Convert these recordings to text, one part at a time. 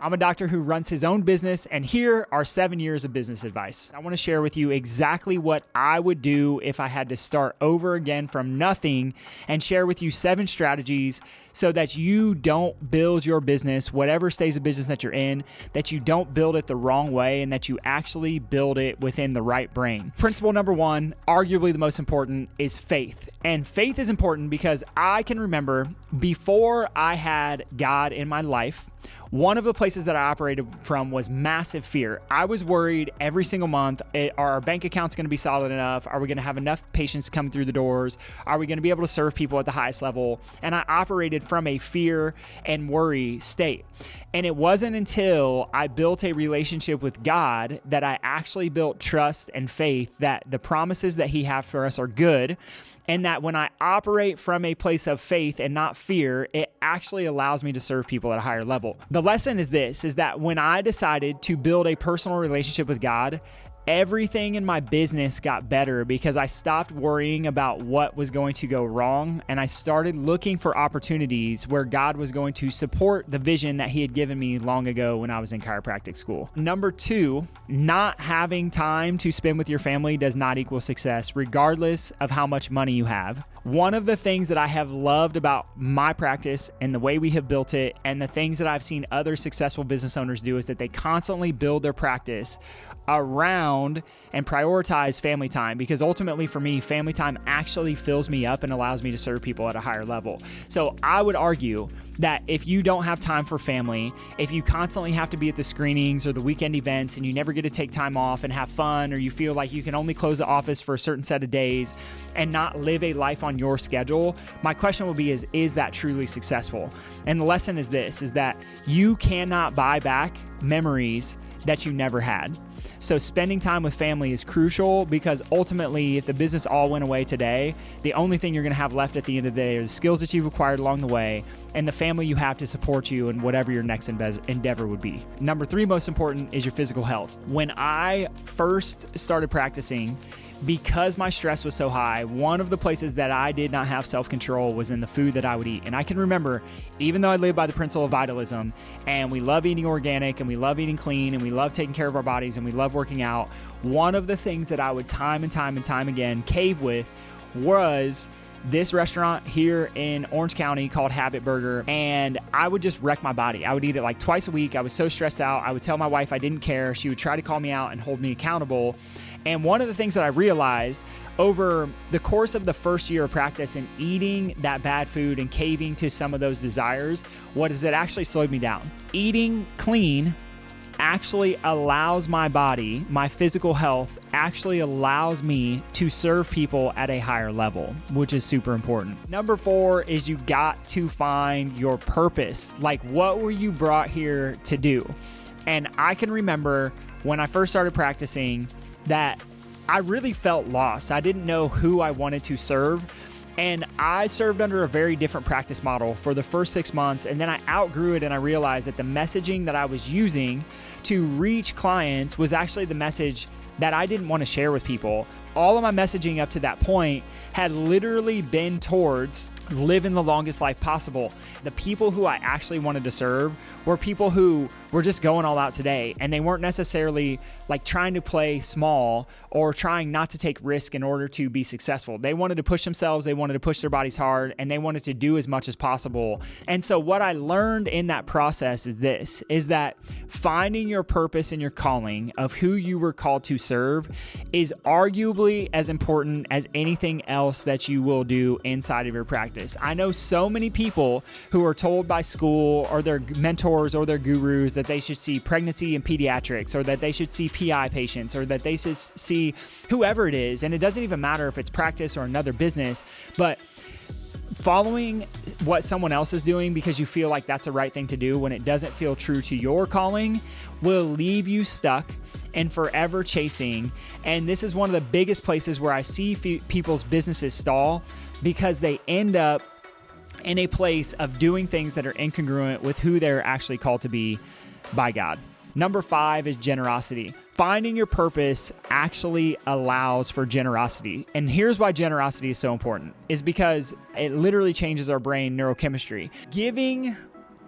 I'm a doctor who runs his own business, and here are 7 years of business advice. I want to share with you exactly what I would do if I had to start over again from nothing, and share with you 7 strategies so that you don't build your business, whatever stage of business that you're in, that you don't build it the wrong way and that you actually build it within the right brain. Principle number 1, arguably the most important, is faith. And faith is important because I can remember before I had God in my life, one of the places that I operated from was massive fear. I was worried every single month, are our bank accounts going to be solid enough? Are we going to have enough patients come through the doors? Are we going to be able to serve people at the highest level? And I operated from a fear and worry state. And it wasn't until I built a relationship with God that I actually built trust and faith that the promises that He has for us are good. And that when I operate from a place of faith and not fear, it actually allows me to serve people at a higher level. The lesson is this, is that when I decided to build a personal relationship with God, everything in my business got better because I stopped worrying about what was going to go wrong, and I started looking for opportunities where God was going to support the vision that He had given me long ago when I was in chiropractic school. Number 2, not having time to spend with your family does not equal success, regardless of how much money you have. One of the things that I have loved about my practice and the way we have built it, and the things that I've seen other successful business owners do, is that they constantly build their practice around and prioritize family time, because ultimately for me, family time actually fills me up and allows me to serve people at a higher level. So I would argue that if you don't have time for family, if you constantly have to be at the screenings or the weekend events and you never get to take time off and have fun, or you feel like you can only close the office for a certain set of days and not live a life on your schedule, my question will be is that truly successful? And the lesson is this, is that you cannot buy back memories that you never had. So spending time with family is crucial, because ultimately, if the business all went away today, the only thing you're going to have left at the end of the day are the skills that you've acquired along the way and the family you have to support you in whatever your next endeavor would be. Number 3, most important, is your physical health. When I first started practicing, because my stress was so high, one of the places that I did not have self-control was in the food that I would eat. And I can remember, even though I live by the principle of vitalism, and we love eating organic, and we love eating clean, and we love taking care of our bodies, and we love working out, one of the things that I would time and time again cave with was this restaurant here in Orange County called Habit Burger, and I would just wreck my body. I would eat it like twice a week. I was so stressed out. I would tell my wife I didn't care. She would try to call me out and hold me accountable. And one of the things that I realized over the course of the first year of practice and eating that bad food and caving to some of those desires, what is it actually slowed me down. Eating clean actually allows my body, my physical health, actually allows me to serve people at a higher level, which is super important. Number 4 is you got to find your purpose. Like, what were you brought here to do? And I can remember when I first started practicing that I really felt lost. I didn't know who I wanted to serve. And I served under a very different practice model for the first 6 months. And then I outgrew it, and I realized that the messaging that I was using to reach clients was actually the message that I didn't want to share with people. All of my messaging up to that point had literally been towards living the longest life possible. The people who I actually wanted to serve were people who were just going all out today, and they weren't necessarily like trying to play small or trying not to take risk in order to be successful. They wanted to push themselves, they wanted to push their bodies hard, and they wanted to do as much as possible. And so what I learned in that process is this, is that finding your purpose and your calling of who you were called to serve is arguably as important as anything else that you will do inside of your practice. I know so many people who are told by school or their mentors or their gurus that they should see pregnancy and pediatrics, or that they should see PI patients, or that they should see whoever it is. And it doesn't even matter if it's practice or another business, but following what someone else is doing because you feel like that's the right thing to do when it doesn't feel true to your calling will leave you stuck and forever chasing. And this is one of the biggest places where I see people's businesses stall, because they end up in a place of doing things that are incongruent with who they're actually called to be by God. Number 5 is generosity. Finding your purpose actually allows for generosity. And here's why generosity is so important, is because it literally changes our brain neurochemistry. Giving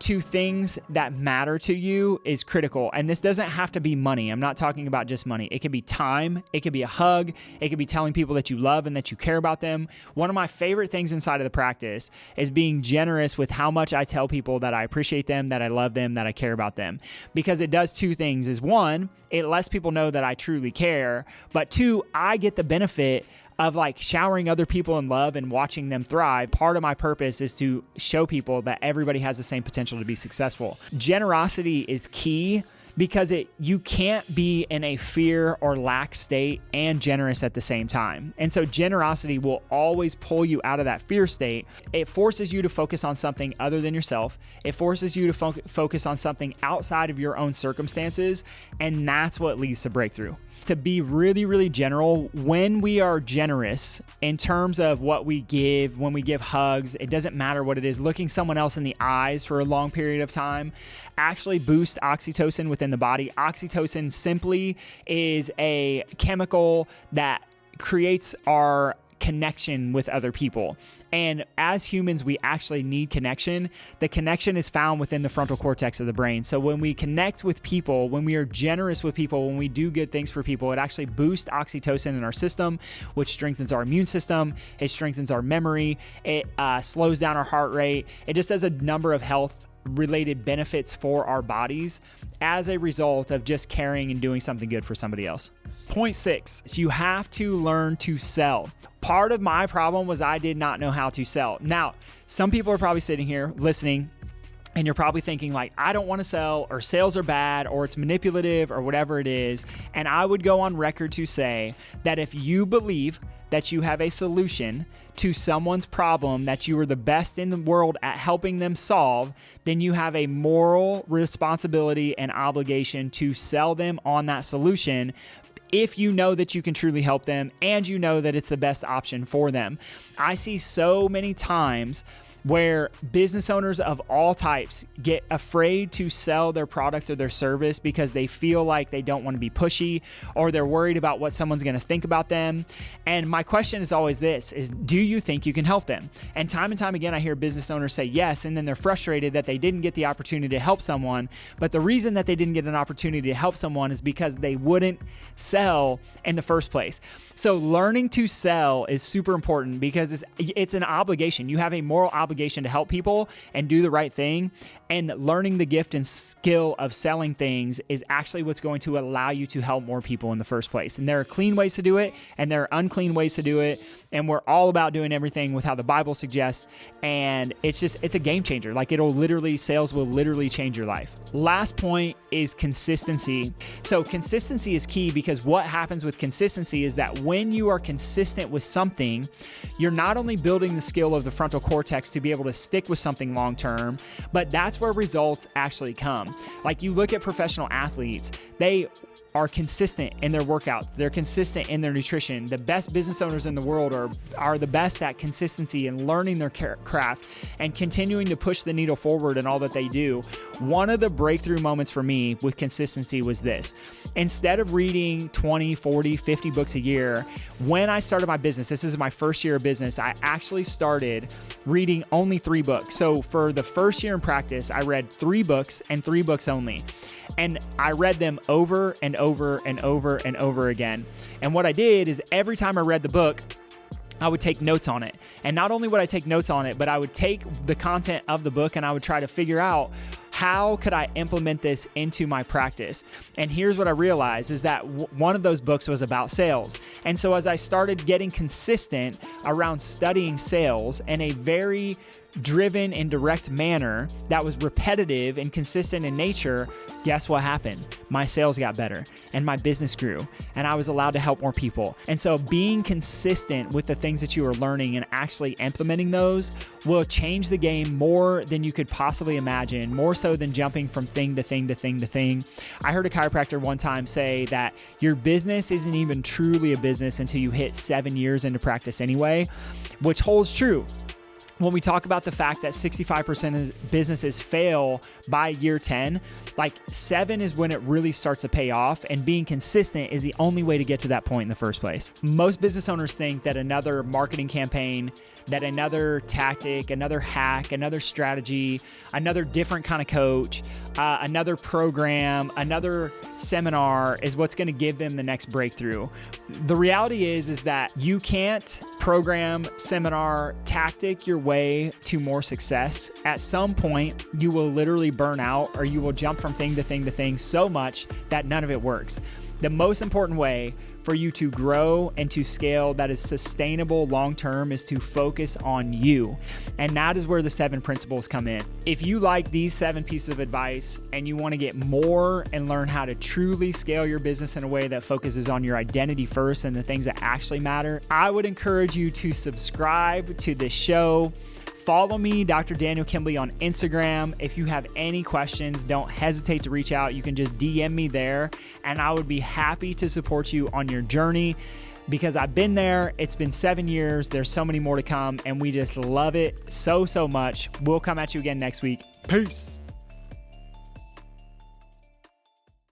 to things that matter to you is critical. And this doesn't have to be money. I'm not talking about just money. It could be time. It could be a hug. It could be telling people that you love and that you care about them. One of my favorite things inside of the practice is being generous with how much I tell people that I appreciate them, that I love them, that I care about them. Because it does two things. Is one, it lets people know that I truly care. But two, I get the benefit of like showering other people in love and watching them thrive. Part of my purpose is to show people that everybody has the same potential to be successful. Generosity is key because you can't be in a fear or lack state and generous at the same time. And so generosity will always pull you out of that fear state. It forces you to focus on something other than yourself. It forces you to focus on something outside of your own circumstances. And that's what leads to breakthrough. To be really, really general, when we are generous in terms of what we give, when we give hugs, it doesn't matter what it is, looking someone else in the eyes for a long period of time actually boosts oxytocin within the body. Oxytocin simply is a chemical that creates our connection with other people. And as humans, we actually need connection. The connection is found within the frontal cortex of the brain. So when we connect with people, when we are generous with people, when we do good things for people, it actually boosts oxytocin in our system, which strengthens our immune system. It strengthens our memory. It slows down our heart rate. It just has a number of health related benefits for our bodies as a result of just caring and doing something good for somebody else. Point 6, you have to learn to sell. Part of my problem was I did not know how to sell. Now, some people are probably sitting here listening and you're probably thinking like, I don't want to sell, or sales are bad, or it's manipulative, or whatever it is. And I would go on record to say that if you believe that you have a solution to someone's problem that you are the best in the world at helping them solve, then you have a moral responsibility and obligation to sell them on that solution if you know that you can truly help them and you know that it's the best option for them. I see so many times where business owners of all types get afraid to sell their product or their service because they feel like they don't want to be pushy, or they're worried about what someone's going to think about them. And my question is always this, is do you think you can help them? And time again, I hear business owners say yes, and then they're frustrated that they didn't get the opportunity to help someone. But the reason that they didn't get an opportunity to help someone is because they wouldn't sell in the first place. So learning to sell is super important because it's an obligation. You have a moral obligation to help people and do the right thing. And learning the gift and skill of selling things is actually what's going to allow you to help more people in the first place. And there are clean ways to do it, and there are unclean ways to do it. And we're all about doing everything with how the Bible suggests. And it's a game changer. Like sales will literally change your life. Last point is consistency. So consistency is key because what happens with consistency is that when you are consistent with something, you're not only building the skill of the frontal cortex to be able to stick with something long term, but that's where results actually come. Like you look at professional athletes, they are consistent in their workouts. They're consistent in their nutrition. The best business owners in the world are the best at consistency and learning their craft and continuing to push the needle forward in all that they do. One of the breakthrough moments for me with consistency was this. Instead of reading 20, 40, 50 books a year, when I started my business, this is my first year of business, I actually started reading only 3 books. So for the first year in practice, I read 3 books and 3 books only. And I read them over and over and over and over again. And what I did is every time I read the book, I would take notes on it. And not only would I take notes on it, but I would take the content of the book and I would try to figure out how could I implement this into my practice. And here's what I realized is that one of those books was about sales. And so as I started getting consistent around studying sales in a very driven and direct manner that was repetitive and consistent in nature, guess what happened? My sales got better and my business grew and I was allowed to help more people. And so being consistent with the things that you are learning and actually implementing those will change the game more than you could possibly imagine, more so than jumping from thing to thing to thing to thing. I heard a chiropractor one time say that your business isn't even truly a business until you hit 7 years into practice anyway, which holds true. when we talk about the fact that 65% of businesses fail by year 10, like 7 is when it really starts to pay off, and being consistent is the only way to get to that point in the first place. Most business owners think that another marketing campaign, that another tactic, another hack, another strategy, another different kind of coach, another program, another seminar is what's going to give them the next breakthrough. The reality is that you can't program, seminar, tactic your way to more success. At some point, you will literally burn out, or you will jump from thing to thing to thing so much that none of it works. The most important way for you to grow and to scale that is sustainable long-term is to focus on you. And that is where the 7 principles come in. If you like these 7 pieces of advice and you want to get more and learn how to truly scale your business in a way that focuses on your identity first and the things that actually matter, I would encourage you to subscribe to this show. Follow me, Dr. Daniel Kimbley, on Instagram. If you have any questions, don't hesitate to reach out. You can just DM me there, and I would be happy to support you on your journey, because I've been there. It's been 7 years. There's so many more to come, and we just love it so much. We'll come at you again next week. Peace.